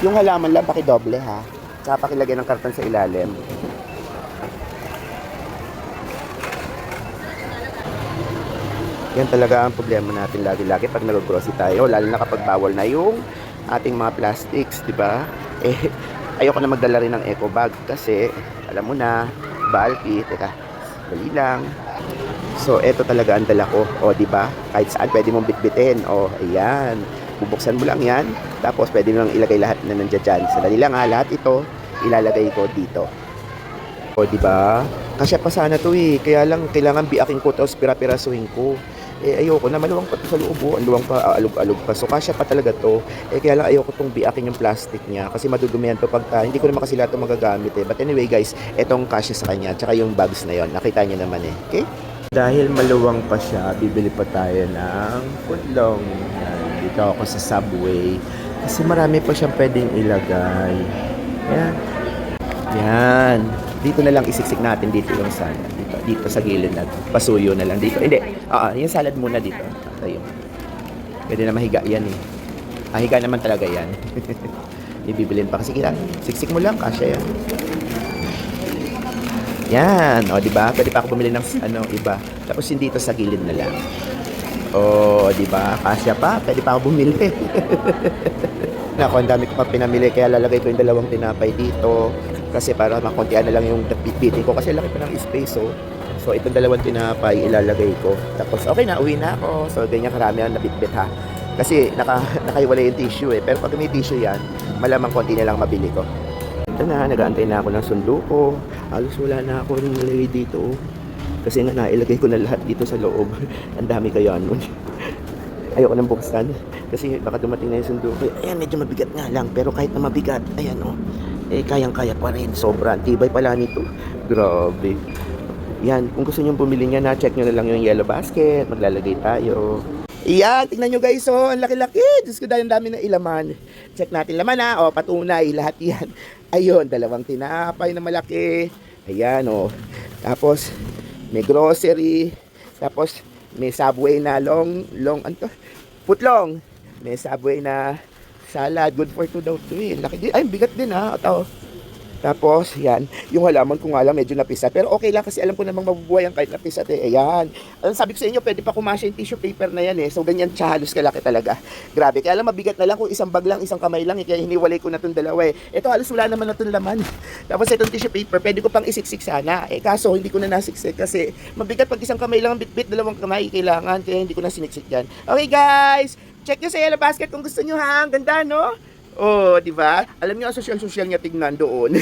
Yung halaman lang, pakidoble ha. Tsaka pakilagay ng karton sa ilalim. Yan talaga ang problema natin lagi-lagi pag nag-grocery tayo. Lalo na kapag bawal na yung ating mga plastics, di ba? Eh, ayoko na magdala rin ng eco bag kasi, alam mo na, bulky. Teka, dali lang. So, eto talaga ang dala ko. O, di ba? Kahit saan pwede mong bitbitin. O, ayan. Bubuksan mo lang yan. Tapos, pwede mo lang ilagay lahat na nandiyan dyan. So, dali lang ha. Lahat ito, ilalagay ko dito. O, di ba? Kasya pa sana to eh. Kaya lang, kailangan biaking ko tapos pira-pirasuhin ko. Eh, ayoko na. Maluwang pa to sa loob. Ang luwang pa, alog-alog pa. So, kasya pa talaga to. Eh, kaya lang ayoko tong biakin yung plastic niya. Kasi madudumihan to pagka. Hindi ko naman kasi lahat ito magagamit eh. But anyway, guys, etong kasya sa kanya. Tsaka yung bags na yon. Nakita niyo naman eh. Okay? Dahil maluwang pa siya, bibili pa tayo ng footlong. Yan, dito ako sa Subway. Kasi marami pa siyang pwedeng ilagay. Yan. Yan. Dito na lang isiksik natin dito yung salad. Dito sa gilid na. Pasuyo na lang dito. Hindi. Yung salad muna dito. Tayo. Pwede na mahiga yan eh. Higa naman talaga yan. Ibibilin pa kasi kita. Siksik mo lang, kasya yan. Yan, o di ba? Pwede pa ako bumili ng iba. Tapos hindi ito sa gilid na lang. O, di ba? Kasya pa, pwede pa ako bumili. Nako, ang dami ko pa pinamili kaya lalagay ko yung dalawang tinapay dito kasi para makontian na lang yung bitbitin ko kasi laki pa ng space oh. So itong dalawang tinapay ilalagay ko. Tapos okay na, uwi na ako. So ganyan karami ang nabitbit ha. Kasi nakaiwala yung tissue eh. Pero pag may tissue yan, malamang konti na lang mabili ko. Ito na, nag-aantay na ako ng sundo ko. Halos wala na ako nilagay dito. Kasi nga nailagay ko na lahat dito sa loob. Ang dami kaya nun. Ayoko nang buksan. Kasi baka dumating na yung sundo ko. Ayan, medyo mabigat nga lang. Pero kahit na mabigat, ayan oh. Eh, kayang-kaya pa rin. Sobra. Tibay pala nito. Grabe. Yan, kung gusto nyo bumili niya na, check nyo na lang yung yellow basket. Maglalagay tayo. Iyan, tingnan nyo guys, oh, ang laki-laki. Diyos ko, dahil ang dami na ilaman. Check natin laman ha, oh, patunay, lahat yan. Ayun, dalawang tinapay na malaki. Ayan, oh. Tapos, may grocery. Tapos, may Subway na footlong. May Subway na salad. Good for 2 daw to eh. Laki din. Ay, bigat din ha. Ito. Tapos, yan. Yung halaman ko nga lang medyo napisat. Pero okay lang kasi alam ko namang mabubuhay ang kahit napisat eh. Ayan. Alam, sabi ko sa inyo, pwede pa kumasya yung tissue paper na yan eh. So, ganyan siya halos kalaki talaga. Grabe. Kaya lang mabigat na lang kung isang bag lang, isang kamay lang. Eh. Kaya hiniwalay ko na itong dalawa eh. Ito halos wala naman na itong laman. Tapos itong tissue paper, pwede ko pang isiksik sana. Eh, kaso hindi ko na nasiksik kasi mabigat pag isang kamay lang bitbit, dalawang kamay kailangan. Kaya hindi ko na siniksik yan. Okay guys, check nyo sa yellow basket kung gusto nyo ha. Ang ganda no? Oh, di ba? Alam niyo ang social niya tignan doon.